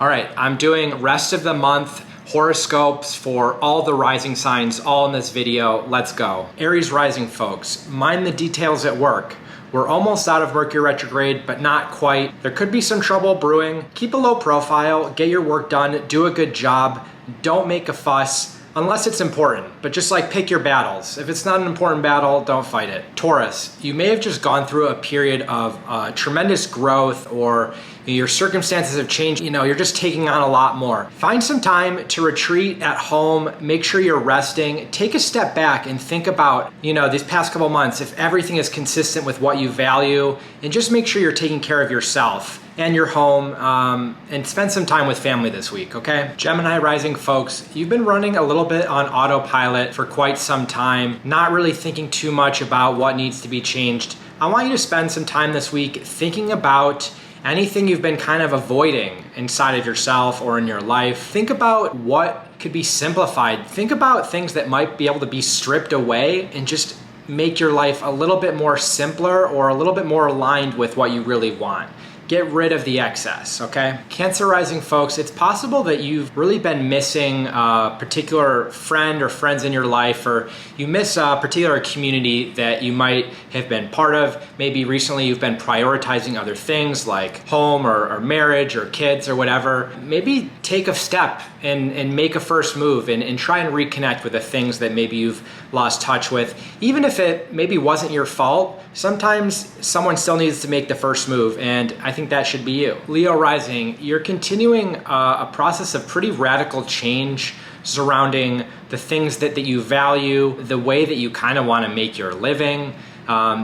All right, I'm doing rest of the month horoscopes for all the rising signs, all in this video. Let's go. Aries Rising folks, mind the details at work. We're almost out of Mercury retrograde, but not quite. There could be some trouble brewing. Keep a low profile, get your work done, do a good job. Don't make a fuss unless it's important, but just like pick your battles. If it's not an important battle, don't fight it. Taurus, you may have just gone through a period of tremendous growth, or your circumstances have changed. You're just taking on a lot more. Find some time to retreat at home. Make sure you're resting. Take a step back and think about, these past couple months, if everything is consistent with what you value, and just make sure you're taking care of yourself and your home, and spend some time with family this week, okay? Gemini Rising folks, you've been running a little bit on autopilot for quite some time, not really thinking too much about what needs to be changed. I want you to spend some time this week thinking about anything you've been kind of avoiding inside of yourself or in your life. Think about what could be simplified. Think about things that might be able to be stripped away and just make your life a little bit more simpler or a little bit more aligned with what you really want. Get rid of the excess, okay? Cancer Rising folks, it's possible that you've really been missing a particular friend or friends in your life, or you miss a particular community that you might have been part of. Maybe recently you've been prioritizing other things like home or marriage or kids or whatever. Maybe take a step and make a first move and try and reconnect with the things that maybe you've lost touch with. Even if it maybe wasn't your fault, sometimes someone still needs to make the first move, and I think that should be you. Leo Rising, you're continuing a process of pretty radical change surrounding the things that you value, the way that you kind of want to make your living.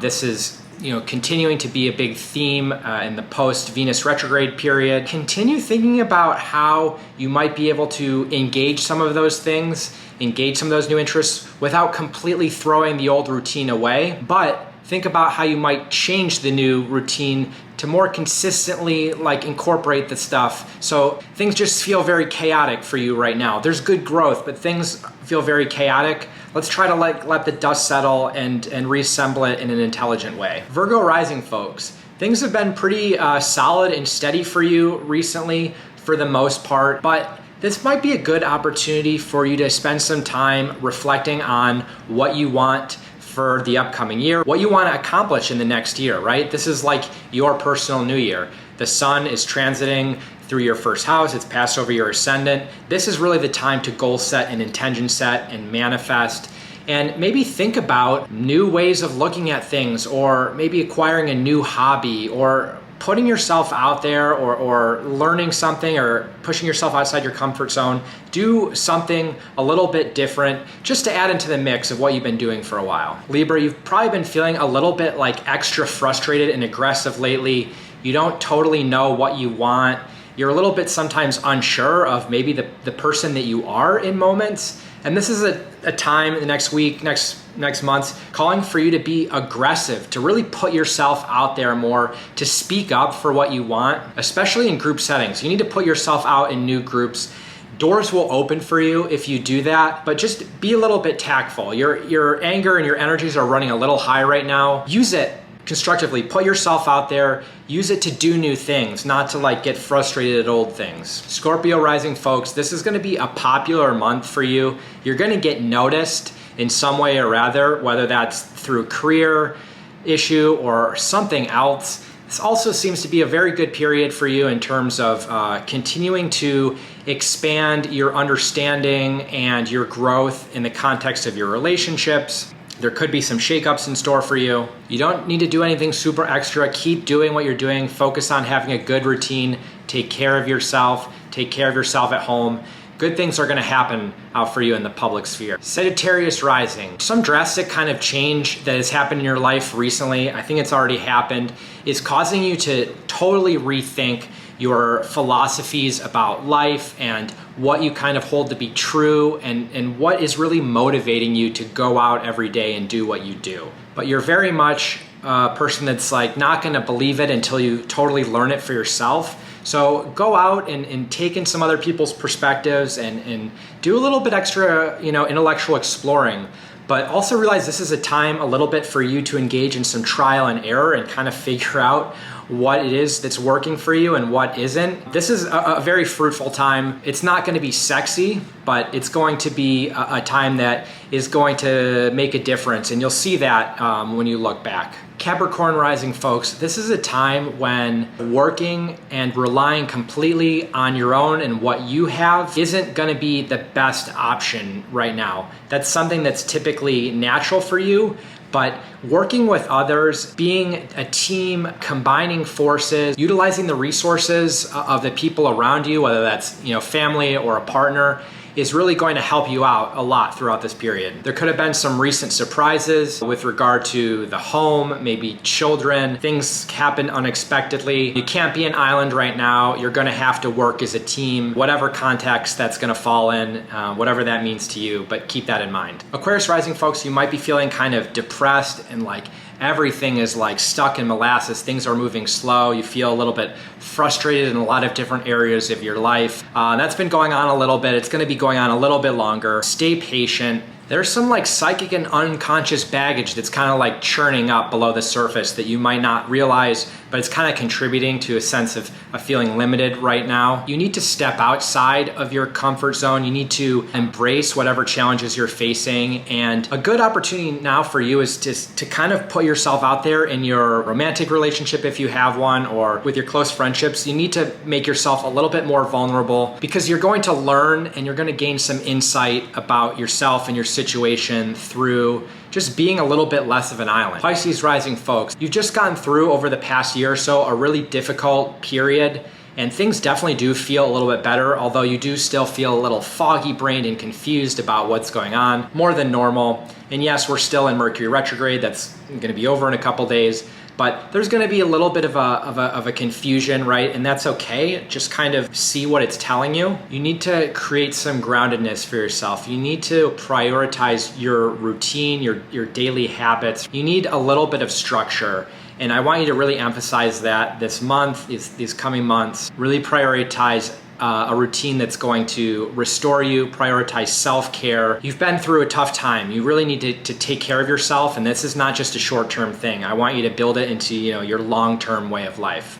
This is continuing to be a big theme in the post-Venus retrograde period. Continue thinking about how you might be able to engage some of those things, engage some of those new interests without completely throwing the old routine away, but think about how you might change the new routine to more consistently incorporate the stuff. So things just feel very chaotic for you right now. There's good growth, but things feel very chaotic. Let's try to let the dust settle and reassemble it in an intelligent way. Virgo Rising folks, things have been pretty solid and steady for you recently for the most part, but this might be a good opportunity for you to spend some time reflecting on what you want for the upcoming year, what you want to accomplish in the next year, right? This is like your personal new year. The sun is transiting through your first house, it's passed over your ascendant. This is really the time to goal set and intention set and manifest, and maybe think about new ways of looking at things, or maybe acquiring a new hobby, or putting yourself out there, or learning something, or pushing yourself outside your comfort zone. Do something a little bit different just to add into the mix of what you've been doing for a while. Libra, you've probably been feeling a little bit extra frustrated and aggressive lately. You don't totally know what you want. You're a little bit sometimes unsure of maybe the person that you are in moments. And this is a time in the next week, next months, calling for you to be aggressive, to really put yourself out there more, to speak up for what you want, especially in group settings. You need to put yourself out in new groups. Doors will open for you if you do that, but just be a little bit tactful. Your anger and your energies are running a little high right now. Use it constructively. Put yourself out there. Use it to do new things, not to get frustrated at old things. Scorpio Rising folks, this is going to be a popular month for you. You're going to get noticed in some way or other, whether that's through career issue or something else. This also seems to be a very good period for you in terms of continuing to expand your understanding and your growth in the context of your relationships. There could be some shakeups in store for you. You don't need to do anything super extra. Keep doing what you're doing. Focus on having a good routine. Take care of yourself. Take care of yourself at home. Good things are going to happen out for you in the public sphere. Sagittarius Rising. Some drastic kind of change that has happened in your life recently, I think it's already happened, is causing you to totally rethink your philosophies about life and what you kind of hold to be true, and what is really motivating you to go out every day and do what you do. But you're very much a person that's not going to believe it until you totally learn it for yourself. So go out and take in some other people's perspectives and do a little bit extra, intellectual exploring. But also realize this is a time a little bit for you to engage in some trial and error and kind of figure out what it is that's working for you and what isn't. This is a very fruitful time. It's not going to be sexy, but it's going to be a time that is going to make a difference, and you'll see that when you look back. Capricorn Rising folks, this is a time when working and relying completely on your own and what you have isn't going to be the best option right now. That's something that's typically natural for you, but working with others, being a team, combining forces, utilizing the resources of the people around you, whether that's family or a partner, is really going to help you out a lot throughout this period. There could have been some recent surprises with regard to the home, maybe children. Things happen unexpectedly. You can't be an island right now. You're gonna have to work as a team, whatever context that's gonna fall in, whatever that means to you, but keep that in mind. Aquarius Rising folks, you might be feeling kind of depressed and like everything is like stuck in molasses. Things are moving slow. You feel a little bit frustrated in a lot of different areas of your life. That's been going on a little bit. It's going to be going on a little bit longer. Stay patient. There's some like psychic and unconscious baggage that's kind of like churning up below the surface that you might not realize, but it's kind of contributing to a sense of feeling limited right now. You need to step outside of your comfort zone. You need to embrace whatever challenges you're facing. And a good opportunity now for you is to kind of put yourself out there in your romantic relationship if you have one, or with your close friendships. You need to make yourself a little bit more vulnerable, because you're going to learn and you're going to gain some insight about yourself and your situation through just being a little bit less of an island. Pisces Rising folks, you've just gone through over the past year or so a really difficult period, and things definitely do feel a little bit better, although you do still feel a little foggy brained and confused about what's going on, more than normal. And yes, we're still in Mercury retrograde. That's going to be over in a couple days. But there's going to be a little bit of a confusion, right? And that's okay. Just kind of see what it's telling you. You need to create some groundedness for yourself. You need to prioritize your routine, your daily habits. You need a little bit of structure. And I want you to really emphasize that this month, these coming months. Really prioritize a routine that's going to restore you, prioritize self-care. You've been through a tough time. You really need to take care of yourself, and this is not just a short-term thing. I want you to build it into your long-term way of life.